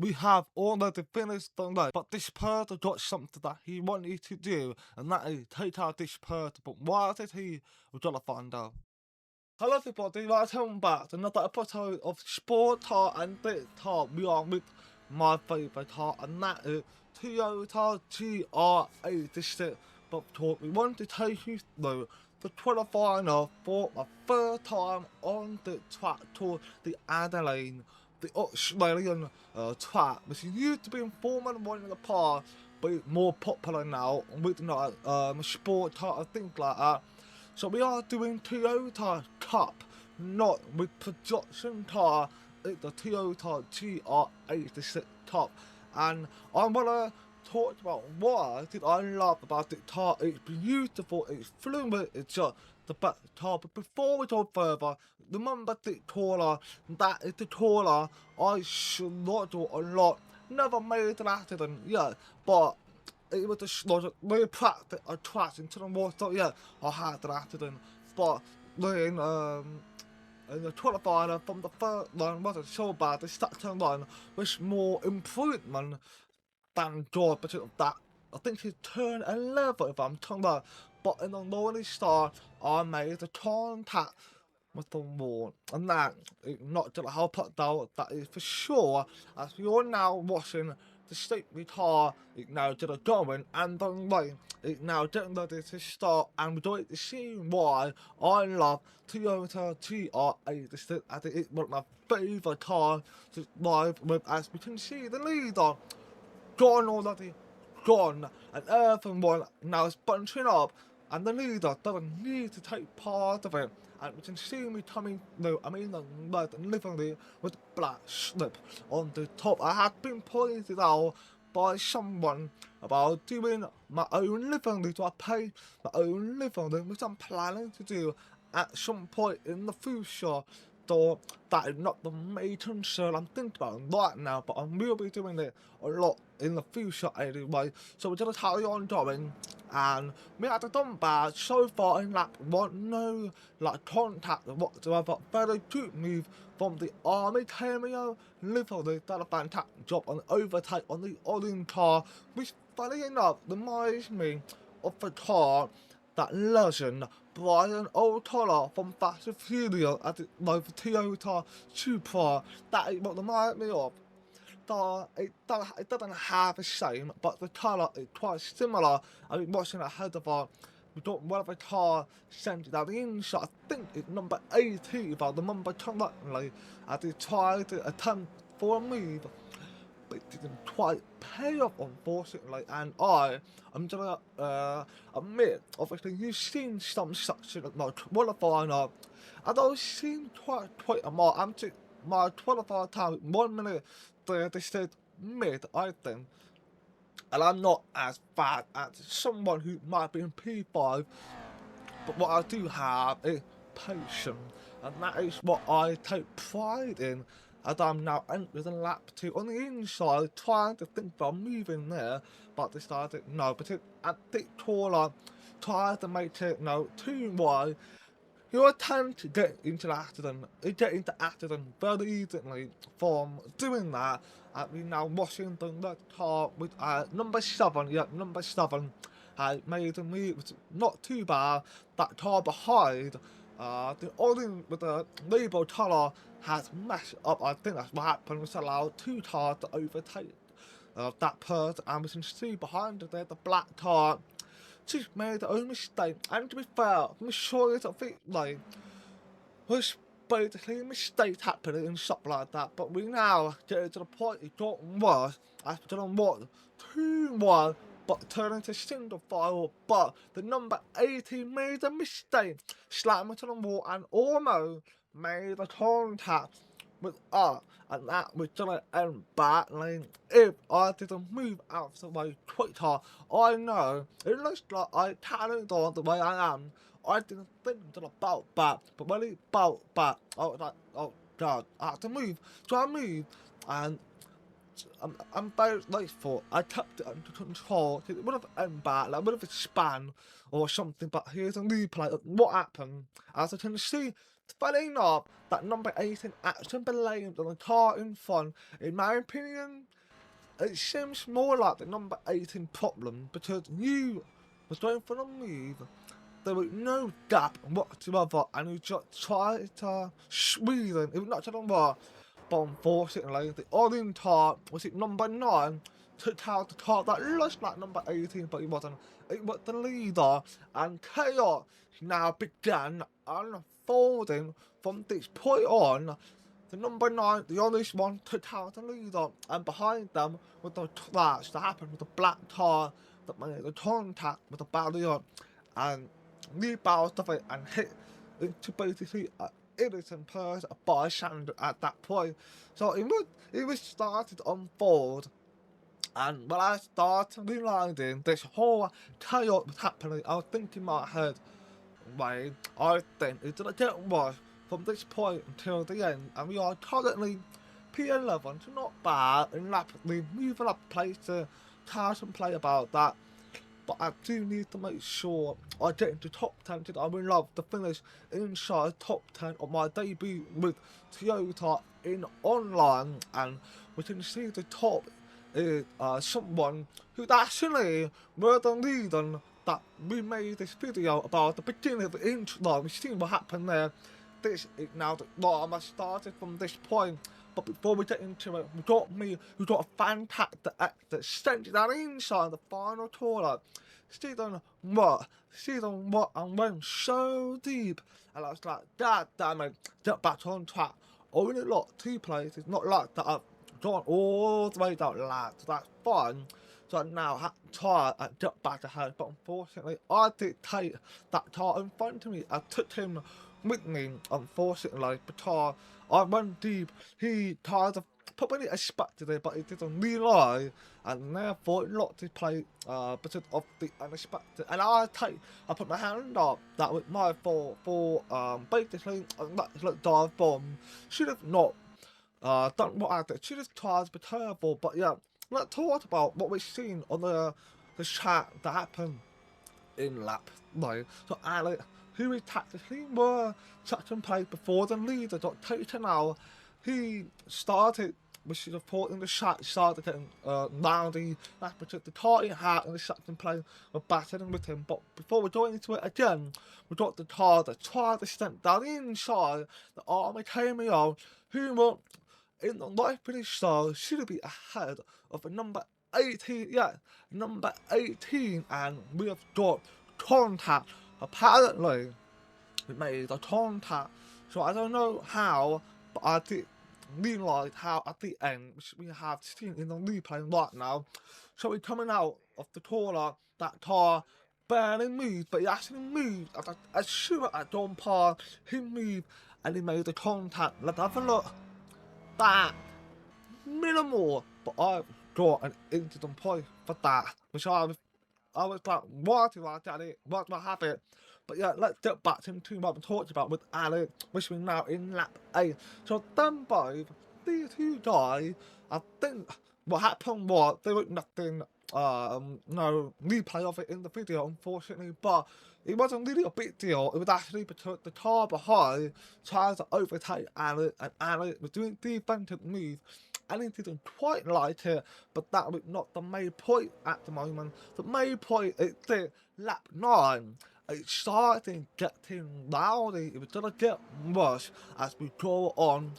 we have already finished the race, but this person got something that he wanted to do, and that is take out this person. But why did he? We're gonna find out. Hello everybody, welcome back to another episode of Sport Talk and Bit Talk. We are with my favourite car, and that is Toyota GR86. But we want to take you through the qualifying for my third time on the track to the Adelaide, the Australian track, which used to be in Formula 1 in the past, but it's more popular now with sport car and things like that. So we are doing Toyota Cup, not with production car. It's the Toyota GR86 Cup, and I wanna talk about what did I love about the car. It's beautiful, it's fluid, it's just the best car. But before we go further, remember the caller. That is the caller I should not do a lot. Never made an accident yet, but it was just like really practice. I crashed into the water. Yeah, I had an accident, but then in the qualifier from the third line wasn't so bad. The second line was more improvement than good because of that. I think he turned 11 if I'm talking about. But in the lonely start, I made the contact with the wall, and that is not gonna help it down. That is for sure. As we are now watching the safety car is now to the going, and the rain is now getting ready to start, and we're going to see why I love Toyota GR86 as it is one of my favourite cars to drive with. As we can see, the leader gone already, gone, and everyone now is bunching up, and the leader doesn't need to take part of it. And we can see me coming, no, I mean the red and living with black slip on the top. I had been pointed out by someone about doing my own living, so I pay my own living, which I'm planning to do at some point in the future. So that is not the main concern I'm thinking about right now, but I will be doing it a lot in the future anyway. So we're gonna carry on going, and we haven't done bad so far in lap 1, no like contact whatsoever. Very good move from the army cameo, literally done a fantastic job on the overtake on the orange car, which funny enough reminds me of the car that legend Brian O'Connor from Fast and Furious at the Toyota Supra. That is what reminds me of. It doesn't have the same, but the colour is quite similar. I've been watching ahead of her. We got one of the car centered down the inside. I think it's number 80 if I remember correctly. As he tried to attempt for a move, but it didn't quite pay off, unfortunately. And I'm gonna admit, obviously you've seen some sections of my qualifying up, and I've seen quite a lot. I'm to my qualifying time 1 minute 36 mid, I think. And I'm not as bad as someone who might be in P5, but what I do have is patience, and that is what I take pride in. As I'm now entering lap 2 on the inside, trying to think about moving there, but decided no, because at the corner, trying to make it too wide. You attempt to get into the accident, you get into accident very easily from doing that. And we now watching the red car with number 7, yeah, number 7 has made a move, which is not too bad. That car behind, the orange with the label colour has messed up. I think that's what happened, which allowed 2 cars to overtake that person, and we can see behind there the black car. She's made her own mistake, and to be fair, I'm sure it's a bit like there's basically mistakes happening and stuff like that. But we now get to the point it got worse after the 1-2-1, but turning to single file. But the number 80 made a mistake, slamming to the wall, and almost made a contact with us, and that was gonna end badly if I didn't move out of the way quicker. I know it looks like I carried on the way I am. I didn't think about that, but when it bounced back, I was like, oh god, I have to move. So I moved, and I'm very grateful I kept it under control. It would have ended bad, like, would have span or something, but here's a replay of what happened. As I can see, funny enough, that number 18 actually blamed on the car in front. In my opinion, it seems more like the number 18 problem because you was going for the move. There was no gap whatsoever, and you just tried to squeeze in. It was not telling what, but unfortunately, the orange car was it number 9 took out the car that looked like number 18, but it wasn't. It was the leader, and chaos now began unfolding from this point on. The number 9, the orange one, took out the leader, and behind them was the crash that happened with the black car that made the contact with the barrier, and rebounded off it and hit into basically an innocent person, a bystander at that point. So it was started to unfold, and when I started realizing this whole chaos was happening, I was thinking in my head, wait, I think it's gonna get worse from this point until the end, and we are currently P11, so not bad, and rapidly moving up place to cars and play about that. But I do need to make sure I get into top 10 because I would love to finish inside top 10 of my debut with Toyota in online, and we can see the top is someone who's actually were the reason that we made this video about the beginning of the intro. We've seen what happened there. This is now the drama started from this point. But before we get into it, we got a fantastic actor sent down inside the final toilet. Season what and went so deep, and I was like, God damn it, get back on track. Only lot 2 places, not like that I've gone all the way down lad, so that's fine. So I now had to try and get back ahead, but unfortunately I did take that car in front of me. I took him with me, unfortunately, because I went deep. He tried to probably expected it, but he didn't realise, and therefore it locked his plate because of the unexpected. And I put my hand up. That was my fault for basically that dive bomb. Should have not done what I did. Should have tried to be careful. But yeah, let's talk about what we've seen on the chat that happened in lap 9. So Alex, who is tactically were such and play before the leader got taken out, he started, which is reporting the chat, started getting rowdy. That's because the car he had and the second play were battling with him. But before we go into it again, we got the car that tried to step down inside the army cameo, who were in the life finish style should be ahead of the number 18, yeah, number 18, and we have got contact. Apparently, we made a contact, so I don't know how, but I did realise how at the end, which we have seen in the replay right now. So we're coming out of the corner, that car barely moved, but he actually moved. As sure at John Park, he moved and he made the contact. Let's have a look. That minimal, but I've got an incident point for that, which I was like, why do I get it? Why do I have it? But yeah, let's get back into what we talked about with Alex, which we're now in lap 8. So them both, these 2 guys, I think what happened was there was nothing, no replay of it in the video, unfortunately, but it wasn't really a big deal. It was actually because the car behind tried to overtake Alex, and Alex was doing defensive moves, and he didn't quite like it, but that was not the main point at the moment. The main point is that lap 9, it started getting rowdy. It was gonna get worse as we go on.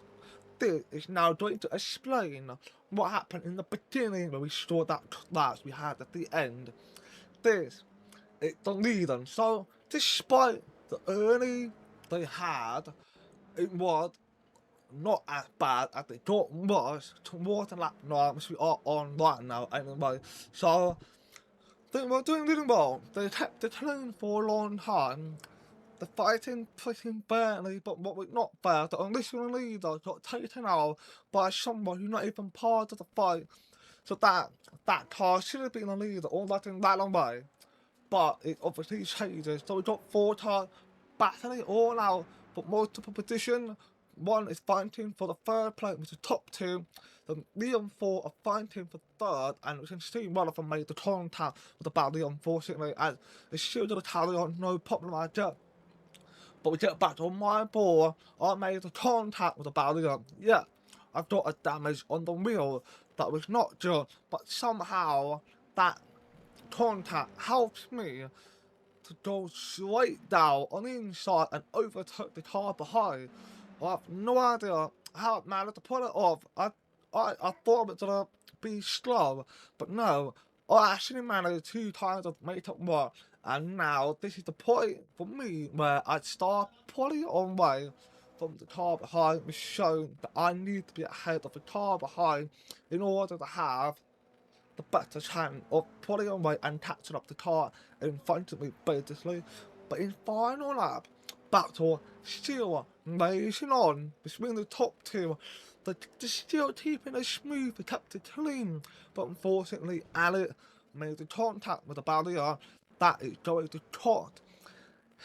This is now going to explain what happened in the beginning when we saw that clash we had at the end. This is the reason. So, despite the early they had, it was not as bad as they thought was towards the lap 9, which we are on right now anyway. So they were doing really well. They kept the turn for a long time. The fighting pushing barely, but what was not fair, the initial leader got taken out by someone who's not even part of the fight. So that car should have been a leader all that in that long way. But it obviously changes. So we got 4 cars battling all out for multiple positions. One is fighting for the 3rd place, which is top 2. The Leon 4 are fighting for 3rd, and we can see one of them made the contact with the battery, unfortunately, as it's still going to carry on, no problem like that. But we get back on my ball, I made a contact with the barrier. Yeah, I got a damage on the wheel that was not good, but somehow that contact helped me to go straight down on the inside and overtook the car behind. I have no idea how it managed to pull it off. I thought it was gonna be slow, but no, I actually managed 2 times to make it work. And now this is the point for me where I start pulling away from the car behind, which showing that I need to be ahead of the car behind in order to have the better chance of pulling away and catching up the car in front of me, basically. But in final lap, battle still racing on between the top two. They're still keeping a smooth, they kept it clean. But unfortunately, Albeit made the contact with the barrier that is going to cost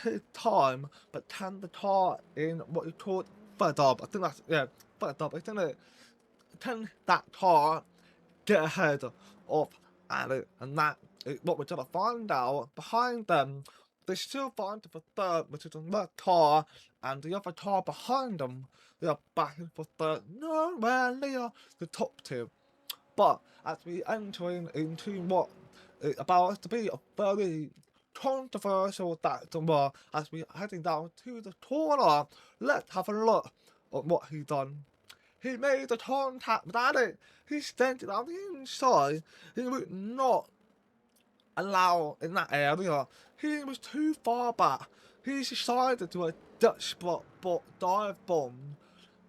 his time. But can the car in what is called third up? I think that's, yeah, third up, isn't it? Can that car get ahead of Albeit? And that is what we're going to find out. Behind them, they're still fighting for third, which is another car, and the other car behind them, they are battling for third, nowhere near the top two. But as we entering into what is about to be a very controversial that as we heading down to the corner, let's have a look at what he done. He made the contact with it. He standing on the inside. He would not allow in that area. He was too far back. He decided to a Dutch spot dive bomb.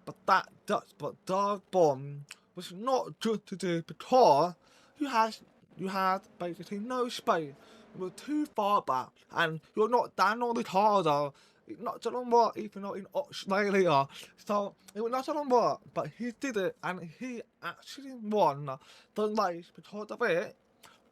But that Dutch spot dive bomb was not good to do because you had basically no space. You were too far back and you're not down on the car though. It's not gonna work even though in Australia. So it was not gonna work, but he did it and he actually won the race because of it.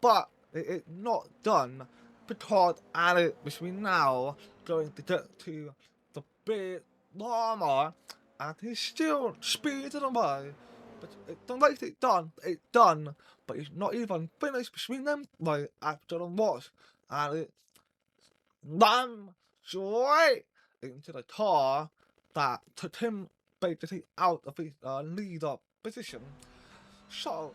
But it is not done because Albeit, which we now going to get to the big llama, and he's still speeding away. But the race is done, it's done, but it's not even finished between them. Like after the watch, and it ran straight into the car that took him basically out of his leader position. So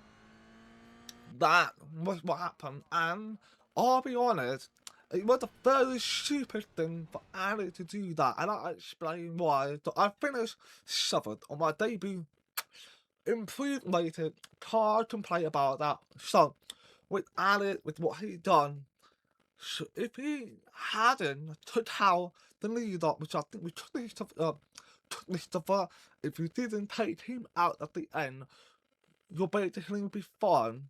that was what happened, and I'll be honest, it was a very stupid thing for Ali to do that, and I'll explain why. So I finished 7th on my debut. Improved rated, can't complain about that. So, with Ali, with what he done, so if he hadn't took out the lead up, which I think we took this stuff, if you didn't take him out at the end, you're basically be fine.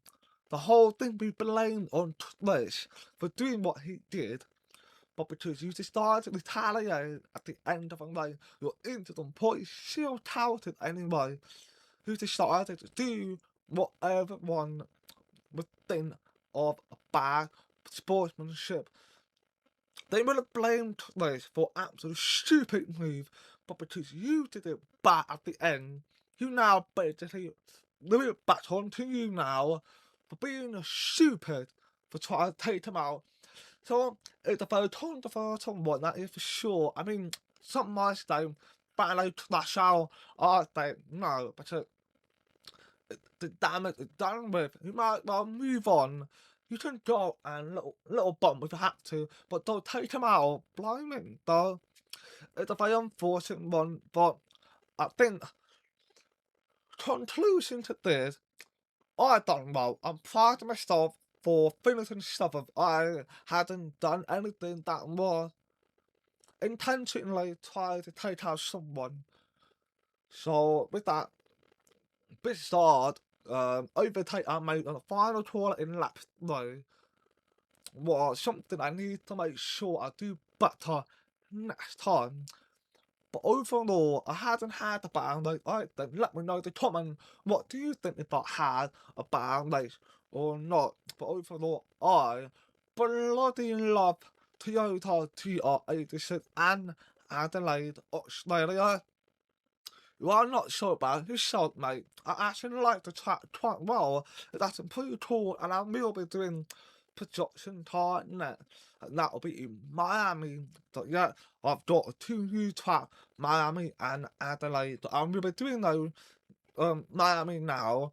The whole thing be blamed on Tush for doing what he did, but because you decided to retaliate at the end of a race, you're into them, but he's still touted anyway. Who decided to do whatever one would think of a bad sportsmanship. They would have blamed Tush for absolute stupid move, but because you did it bad at the end, you now basically leave it back onto you now for being stupid for trying to take him out. So it's a very controversial one, that is for sure. I mean, some might say finally clash out. I think no, but the damage is done with. You might well move on. You can go and little bump if you have to, but don't take him out. Blimey, though. It's a very unfortunate one, but I think conclusion to this, I done well. I'm proud of myself for finishing 7th. I hadn't done anything that was intentionally trying to take out someone. So with that, bit hard, overtake I made on the final corner in lap 3 was something I need to make sure I do better next time. But overall, I hadn't had a bad race. Let me know in the comment, what do you think if I had a bad race or not? But overall, I bloody love Toyota GR86 and Adelaide, Australia. You are not so bad, you showed mate. I actually like the track quite well. That's pretty cool, and I will be doing production car next, and that'll be in Miami. So yeah, I've got 2 new tracks, Miami and Adelaide. I'm gonna be doing those Miami now,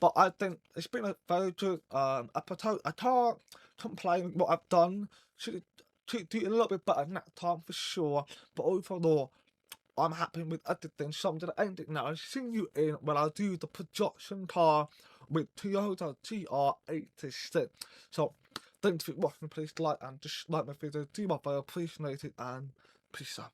but I think it's been a very good episode. I can't complain what I've done. Should do a little bit better next time for sure, but overall I'm happy with everything. So I'm gonna end it now. I'll see you in when I do the production car with Toyota GR86. So thanks for watching. Please like and just like my video. Do my very appreciate it, and peace out.